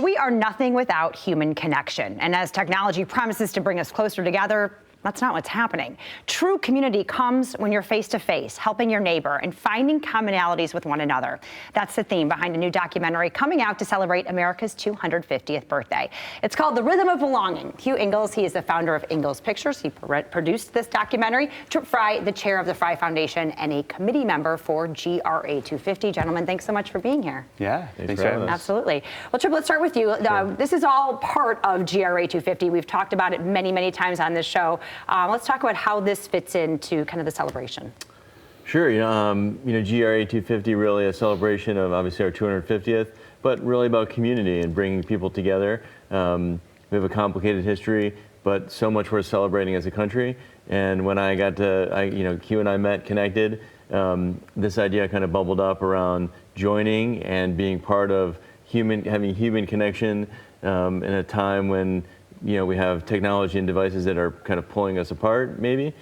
We are nothing without human connection. And as technology promises to bring us closer together, that's not what's happening. True community comes when you're face to face, helping your neighbor and finding commonalities with one another. That's the theme behind a new documentary coming out to celebrate America's 250th birthday. It's called The Rhythm of Belonging. Hugh Ingalls, he is the founder of Ingalls Pictures. He produced this documentary. Trip Fry, the chair of the Fry Foundation and a committee member for GRA 250. Gentlemen, thanks so much for being here. Yeah, thanks for having us. Absolutely. Well, Trip, let's start with you. Sure. This is all part of GRA 250. We've talked about it many, many times on this show. Let's talk about how this fits into kind of the celebration. Sure. GRA 250 really a celebration of obviously our 250th, but really about community and bringing people together. We have a complicated history, but so much worth celebrating as a country. And when I got to, Q and I met, connected, this idea kind of bubbled up around joining and being part of having human connection in a time when we have technology and devices that are kind of pulling us apart, maybe.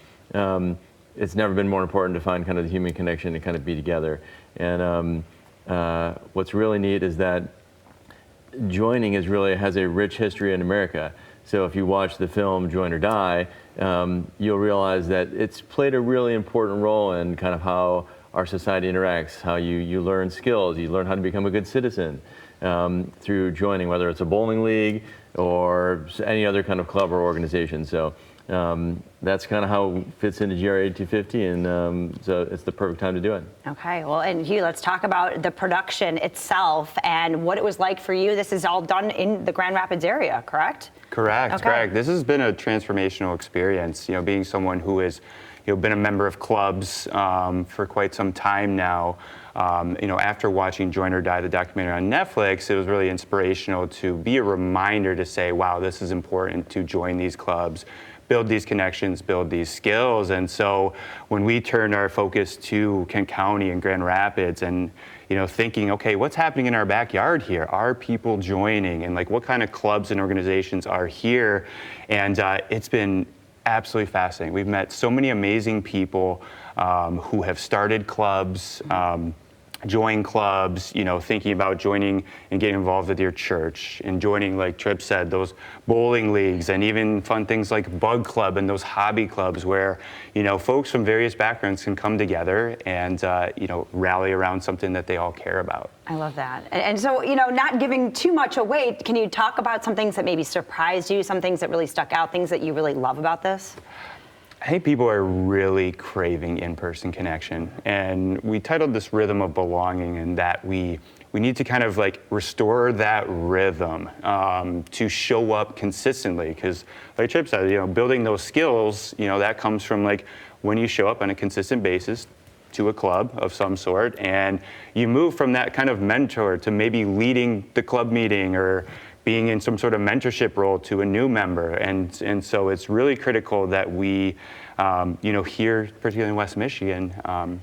It's never been more important to find kind of the human connection and kind of be together. And what's really neat is that joining has a rich history in America. So if you watch the film Join or Die, you'll realize that it's played a really important role in kind of how our society interacts, how you learn skills, you learn how to become a good citizen through joining, whether it's a bowling league or any other kind of club or organization. So that's kind of how it fits into GRA 250, and so it's the perfect time to do it. Okay, well, and Hugh, let's talk about the production itself and what it was like for you. This is all done in the Grand Rapids area, correct? Correct, okay. Correct. This has been a transformational experience, being someone who has been a member of clubs for quite some time now. After watching Join or Die, the documentary on Netflix, it was really inspirational to be a reminder to say, wow, this is important to join these clubs, build these connections, build these skills. And so when we turned our focus to Kent County and Grand Rapids and thinking, okay, what's happening in our backyard here? Are people joining? And what kind of clubs and organizations are here? And it's been absolutely fascinating. We've met so many amazing people who have started clubs, join clubs, thinking about joining and getting involved with your church and joining, like Trip said, those bowling leagues and even fun things like Bug Club and those hobby clubs where, folks from various backgrounds can come together and, rally around something that they all care about. I love that. And so, not giving too much away, can you talk about some things that maybe surprised you, some things that really stuck out, things that you really love about this? I think people are really craving in-person connection, and we titled this Rhythm of Belonging, and that we need to kind of restore that rhythm to show up consistently, because like Chip said, building those skills, that comes from when you show up on a consistent basis to a club of some sort, and you move from that kind of mentor to maybe leading the club meeting or being in some sort of mentorship role to a new member. And so it's really critical that we, here, particularly in West Michigan,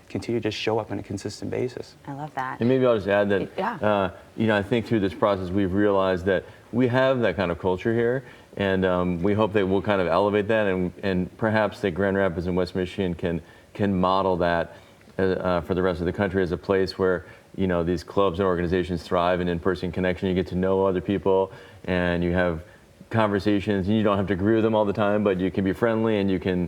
continue to show up on a consistent basis. I love that. And maybe I'll just add that, I think through this process, we've realized that we have that kind of culture here, and we hope that we'll kind of elevate that, and perhaps that Grand Rapids and West Michigan can model that for the rest of the country as a place where these clubs and organizations thrive in in-person connection. You get to know other people and you have conversations, and you don't have to agree with them all the time, but you can be friendly and you can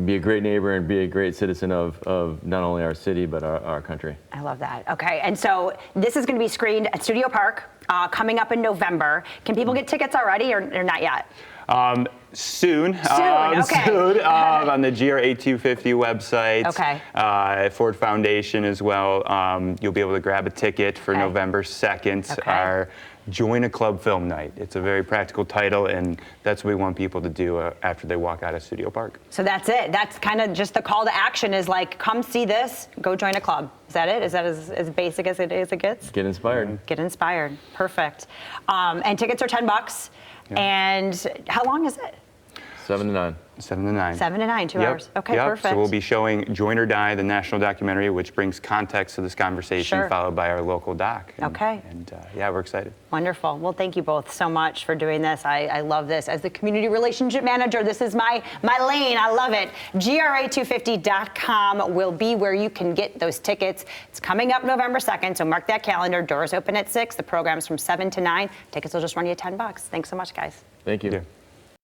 be a great neighbor and be a great citizen of not only our city, but our country. I love that. Okay, and so this is going to be screened at Studio Park coming up in November. Can people get tickets already or not yet? Soon. Okay. Soon on the GRA 250 website. Okay. Ford Foundation as well. You'll be able to grab a ticket for November 2nd, our Join a Club film night. It's a very practical title, and that's what we want people to do after they walk out of Studio Park. So that's it. That's kind of just the call to action is come see this, go join a club. Is that it? Is that as basic as it gets? Get inspired. Get inspired. Perfect. And tickets are $10. Yeah. And how long is it? 7 to 9. 7 to 9. 7 to 9, 2 Yep. hours. Okay, Yep. perfect. So we'll be showing Join or Die, the national documentary, which brings context to this conversation, Sure. followed by our local doc. Okay. And yeah, we're excited. Wonderful. Well, thank you both so much for doing this. I love this. As the community relationship manager, this is my lane. I love it. GRA250.com will be where you can get those tickets. It's coming up November 2nd, so mark that calendar. Doors open at 6. The program's from 7 to 9. Tickets will just run you $10. Thanks so much, guys. Thank you. Yeah.